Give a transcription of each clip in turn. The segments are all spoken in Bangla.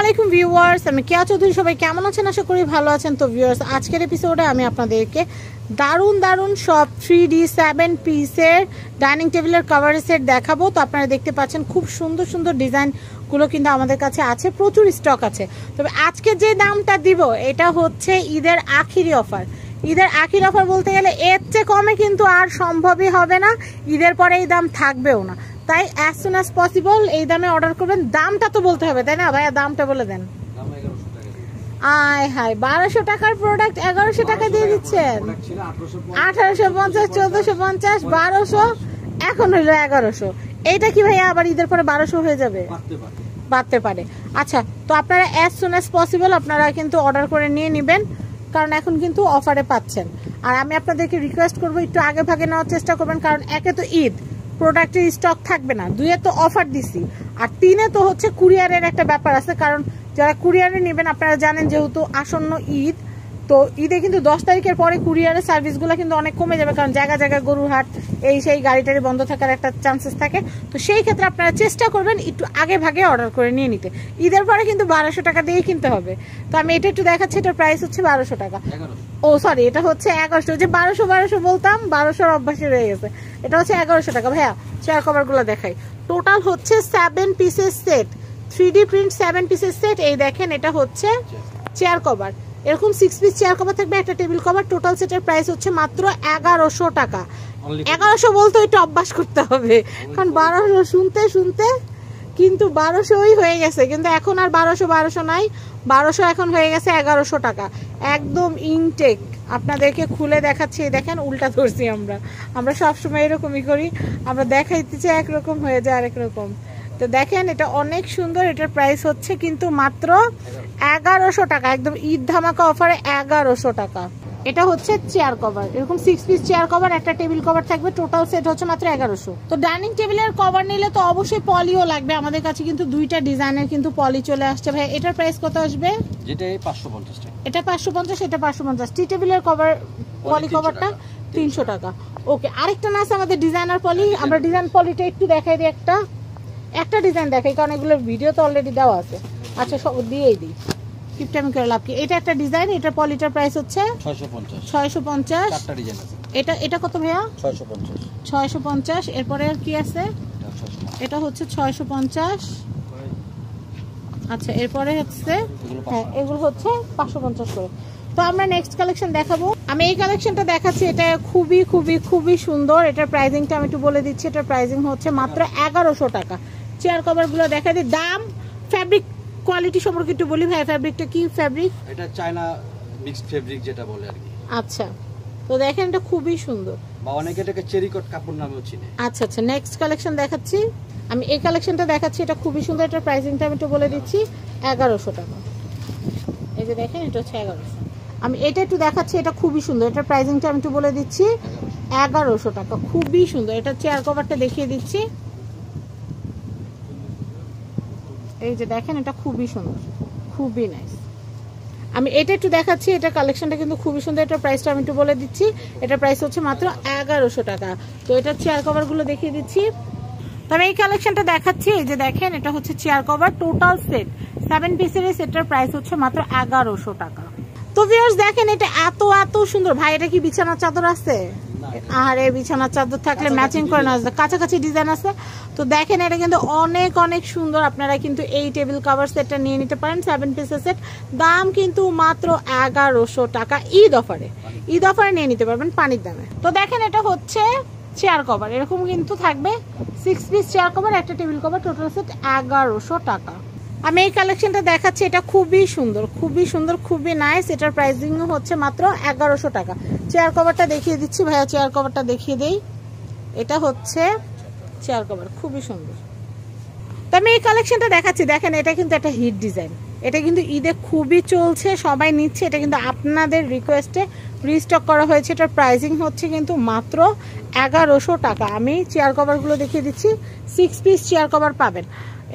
আলাইকুম ভিউয়ার্স, আমি কেয়া চৌধুরী। সবাই কেমন আছেন? আশা করি ভালো আছেন। তো ভিউয়ার্স, আজকের এপিসোডে আমি আপনাদেরকে দারুণ সব 3D 7 পিসের ডাইনিং টেবিলের কভারেজ সেট দেখাবো। তো আপনারা দেখতে পাচ্ছেন খুব সুন্দর ডিজাইনগুলো কিন্তু আমাদের কাছে আছে, প্রচুর স্টক আছে। তবে আজকে যে দামটা দিব এটা হচ্ছে ঈদের আখিরি অফার। ঈদের আখির অফার বলতে গেলে এর চেয়ে কমে কিন্তু আর সম্ভবই হবে না, ঈদের পরে এই দাম থাকবেও না। তাই অ্যাজ সুন অ্যাজ পসিবল এই দামে অর্ডার করবেন। দামটা তো বলতে হবে, তাই না ভাইয়া? দামটা বলে দেন। আয় হায়, 1200 টাকার প্রোডাক্ট 1100 টাকা দিয়ে দিচ্ছেন। 1850, 1450, 1200, এখন হইলো 1100। এইটা কি ভাইয়া আবার ঈদের পরে 1200 হয়ে যাবে? বাড়তে পারে। আচ্ছা, তো আপনারা অ্যাজ সুন অ্যাজ পসিবল আপনারা কিন্তু অর্ডার করে নিয়ে নেবেন, কারণ এখন কিন্তু অফারে পাচ্ছেন। আর আমি আপনাদেরকে রিকোয়েস্ট করবো একটু আগে ভাগে নেওয়ার চেষ্টা করবেন, কারণ একে তো ঈদ, প্রোডাক্টের স্টক থাকবে না, দুইয়ে তো অফার দিছি, আর তিনে তো হচ্ছে কুরিয়ারের একটা ব্যাপার আছে। কারণ যারা কুরিয়ারে নেবেন আপনারা জানেন যেহেতু আসন্ন ঈদ, তো ঈদে কিন্তু 10 তারিখের পরে কুরিয়ারের সার্ভিসগুলো কিন্তু অনেক কমে যাবে, কারণ জায়গায় গরুর হাট এই সেই গাড়িটারি বন্ধ থাকার একটা চান্সেস থাকে। তো সেই ক্ষেত্রে আপনারা চেষ্টা করবেন একটু আগে ভাগে অর্ডার করে নিয়ে নিতে। ঈদের পরে কিন্তু 1200 টাকা দিয়ে কিনতে হবে। তো আমি এটা একটু দেখাচ্ছি, এটার প্রাইস হচ্ছে 1200 টাকা। ও সরি, এটা হচ্ছে 1100। যে 1200 বলতাম, 1200 অভ্যাসে রয়ে গেছে। এটা হচ্ছে 1100 টাকা। ভাইয়া চেয়ার কভারগুলো দেখাই। টোটাল হচ্ছে 7 পিসের সেট, 3D প্রিন্ট 7 পিসের সেট। এই দেখেন, এটা হচ্ছে চেয়ার কভার। এরকম 6 পিস চেয়ার কভার থাকবে, একটা টেবিল কভার। টোটাল সেটের প্রাইস হচ্ছে মাত্র 1100 টাকা। 1100 বলতে একটু অভ্যাস করতে হবে, কারণ 1200 শুনতে কিন্তু 1200ই হয়ে গেছে। কিন্তু এখন আর 1200 নাই, 1200 এখন হয়ে গেছে 1100 টাকা। একদম ইনটেক। আপনাদেরকে খুলে দেখাচ্ছি। দেখেন, উল্টা ধরছি আমরা সবসময় এরকমই করি, আমরা দেখাইতে চাই একরকম, হয়ে যায় আরেক রকম। তো দেখেন, এটা অনেক সুন্দর। এটার প্রাইস হচ্ছে কিন্তু মাত্র 1100 টাকা, একদম ঈদ ধামাকা অফারে 1100 টাকা। এটা হচ্ছে চেয়ার কভার, এরকম 6 পিস চেয়ার কভার, একটা টেবিল কভার থাকবে। টোটাল সেট হচ্ছে মাত্র 1100। তো ডাইনিং টেবিলের কভার নিলে তো অবশ্যই পলিও লাগবে। আমাদের কাছে কিন্তু দুইটা ডিজাইনের কিন্তু পলি চলে আসছে। ভাই এটার প্রাইস কত আসবে? যেটা 550 টাকা। এটা 550, এটা 550। টি টেবিলের কভার পলি কভারটা 300 টাকা। ওকে, আরেকটা না আছে আমাদের ডিজাইনার পলি। আমরা ডিজাইন পলিটা একটু দেখাই দিই, একটা ডিজাইন দেখাই, কারণ এগুলোর ভিডিও তো অলরেডি দেওয়া আছে। আচ্ছা, সব দিয়েই দিই, কিপটামি করে লাভ কি। এটা একটা ডিজাইন, এটা পলিটার প্রাইস হচ্ছে 650। চারটা ডিজাইন আছে। এটা কত ভাইয়া? 650। এরপরে আর কি আছে? এটা হচ্ছে 650। আচ্ছা, এরপরে হচ্ছে হ্যাঁ, এগুলো হচ্ছে 550 করে। তো আমরা নেক্সট কালেকশন দেখাবো। আমি এই কালেকশনটা দেখাচ্ছি, এটা খুবই সুন্দর। এটার প্রাইসিংটা আমি একটু বলে দিচ্ছি। এটার প্রাইসিং হচ্ছে মাত্র 1100 টাকা। চেয়ার কভারগুলো দেখা দিই। দাম, ফ্যাব্রিক কোয়ালিটি সম্পর্কে একটু বলি ভাই। ফ্যাব্রিকটা কি ফ্যাব্রিক? এটা চায়না মিক্সড ফ্যাব্রিক যেটা বলে আর কি। আচ্ছা, তো দেখেন এটা খুবই সুন্দর, বা অনেকে এটাকে চেরি কট কাপড় নামেও চিনে। আচ্ছা, নেক্সট কালেকশন দেখাচ্ছি। আমি এই কালেকশনটা দেখাচ্ছি, এটা খুবই সুন্দর। এটার প্রাইসিংটা আমি একটু বলে দিচ্ছি, 1100 টাকা। এই যে দেখেন, এটা হচ্ছে 1100। আমি এটা একটু দেখাচ্ছি, এটা খুবই সুন্দর। এটার প্রাইসিংটা আমি একটু বলে দিচ্ছি, 1100 টাকা। খুবই সুন্দর। এটা চেয়ার কভারটা দেখিয়ে দিচ্ছি। এই যে দেখেন, এটা খুবই সুন্দর, খুবই নাইস। আমি এটা একটু দেখাচ্ছি, এটা কালেকশনটা কিন্তু খুবই সুন্দর। এটার প্রাইসটা আমি একটু বলে দিচ্ছি। এটার প্রাইস হচ্ছে মাত্র 1100 টাকা। তো এটা চেয়ার কভারগুলো দেখিয়ে দিচ্ছি। তবে এই কালেকশনটা দেখাচ্ছি, এই যে দেখেন, এটা হচ্ছে চেয়ার কভার টোটাল সেট 7 পিসের। এই সেটটার প্রাইস হচ্ছে মাত্র 1100 টাকা। তো ভিউয়ার্স দেখেন, এটা এত সুন্দর। ভাই এটা কি বিছানার চাদর আছে? আর এই বিছানার চাদর থাকলে ম্যাচিং করে না, কাছাকাছি ডিজাইন আছে। তো দেখেন, এটা কিন্তু অনেক সুন্দর। আপনারা কিন্তু এই টেবিল কভার সেটটা নিয়ে নিতে পারেন, 7 পিসের সেট। দাম কিন্তু মাত্র 1100 টাকা। ঈদ অফারে নিয়ে নিতে পারবেন পানির দামে। তো দেখেন, এটা হচ্ছে চেয়ার কভার, এরকম কিন্তু থাকবে 6 পিস চেয়ার কভার, একটা টেবিল কভার। টোটাল সেট 1100 টাকা। আমি এই কালেকশনটা দেখাচ্ছি, এটা খুবই সুন্দর, খুবই নাইস। এটার প্রাইসিং হচ্ছে মাত্র 1100 টাকা। চেয়ার কভারটা দেখিয়ে দিচ্ছি ভাইয়া, চেয়ার কভারটা দেখিয়ে দেই। এটা হচ্ছে চেয়ার কভার, খুবই সুন্দর। তো আমি এই কালেকশনটা দেখাচ্ছি, দেখেন এটা কিন্তু একটা হিট ডিজাইন। এটা কিন্তু ঈদে খুবই চলছে, সবাই নিচ্ছে। এটা কিন্তু আপনাদের রিকোয়েস্টে রিস্টক করা হয়েছে। এটার প্রাইসিং হচ্ছে কিন্তু মাত্র 1100 টাকা। আমি চেয়ার কভারগুলো দেখিয়ে দিচ্ছি। 6 পিস চেয়ার কভার পাবেন।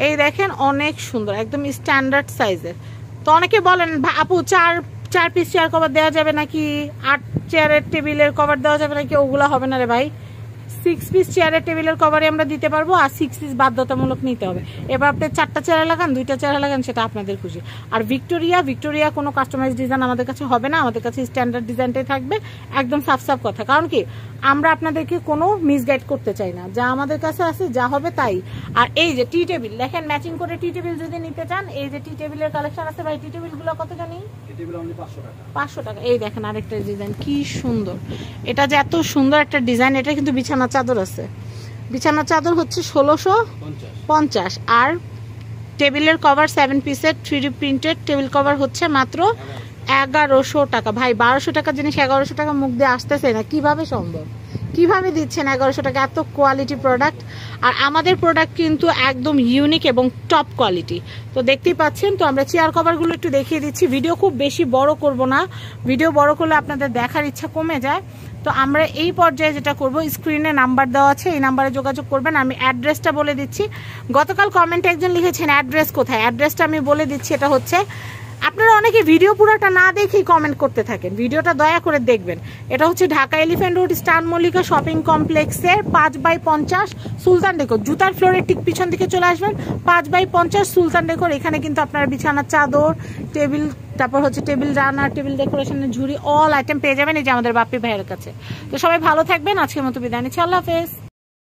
এই দেখেন, অনেক সুন্দর, একদম স্ট্যান্ডার্ড সাইজের। তো অনেকে বলেন আপু 4 পিস চেয়ার কভার দেওয়া যাবে নাকি, 8 চেয়ারের টেবিলের কভার দেওয়া যাবে নাকি? ওগুলো হবে না রে ভাই। 6 পিস চেয়ারের টেবিলের কভারে আমরা দিতে পারবো, আর 6 পিস বাধ্যতামূলক নিতে হবে। এবার আপনি 4টা চেয়ারে লাগান, 2টা চেয়ারে লাগান, সেটা আপনাদের খুশি। আর ভিক্টোরিয়া কোনো কাস্টমাইজ ডিজাইন আমাদের কাছে হবে না, আমাদের কাছে স্ট্যান্ডার্ড ডিজাইনটাই থাকবে। একদম সাফ কথা, কারণ কি আমরা আপনাদেরকে কোনো মিসগাইড করতে চাই না, যা আমাদের কাছে আছে যা হবে তাই। আর এই যে টি টেবিল দেখেন, ম্যাচিং করে টি টেবিল যদি নিতে চান, এই যে টি টেবিলের কালেকশন আছে ভাই। টি টেবিল গুলো কত জানি? 500 টাকা। এই দেখেন আরেকটা ডিজাইন, কি সুন্দর। এটা যে এত সুন্দর একটা ডিজাইন, এটা কিন্তু বিছানা চাদর আছে। বিছানা চাদর হচ্ছে 1650, আর টেবিলের কভার 7 পিসের 3D প্রিন্টেড টেবিল কভার হচ্ছে মাত্র 1100 টাকা। ভাই 1200 টাকার জিনিস 1100 টাকা মুখ দিয়ে আসতেছে না, কিভাবে সম্ভব? কিভাবে দিচ্ছেন 1100 টাকা? এত কোয়ালিটি প্রোডাক্ট, আর আমাদের প্রোডাক্ট কিন্তু একদম ইউনিক এবং টপ কোয়ালিটি। তো দেখতেই পাচ্ছেন। তো আমরা চেয়ার কভারগুলো একটু দেখিয়ে দিচ্ছি। ভিডিও খুব বেশি বড় করব না, ভিডিও বড় করলে আপনাদের দেখার ইচ্ছা কমে যায়। তো আমরা এই পর্যায়ে যেটা করব, স্ক্রিনে নাম্বার দেওয়া আছে, এই নাম্বারে যোগাযোগ করবেন। আমি অ্যাড্রেসটা বলে দিচ্ছি। গতকাল কমেন্টে একজন লিখেছেন অ্যাড্রেস কোথায়, অ্যাড্রেসটা আমি বলে দিচ্ছি। এটা হচ্ছে, আপনারা অনেকে ভিডিও পুরোটা না দেখেই কমেন্ট করতে থাকেন, ভিডিওটা দয়া করে দেখবেন। এটা হচ্ছে Dhaka elephant road star Mallika shopping কমপ্লেক্সের 5x50 সুলতান ডেকোর, জুতার ফ্লোরের ঠিক পিছন দিকে চলে আসবেন। 5x50 সুলতান ডেকোর। এখানে কিন্তু আপনারা বিছানার চাদর, টেবিল, তারপর হচ্ছে টেবিল রানার, টেবিল ডেকোরেশনের ঝুড়ি, অল আইটেম পেয়ে যাবেন এই যে আমাদের বাপ্পি ভাইয়ের কাছে। তো সবাই ভালো থাকবেন, আজকের মতো বিদায় নিচ্ছি, আল্লাহ হাফেজ।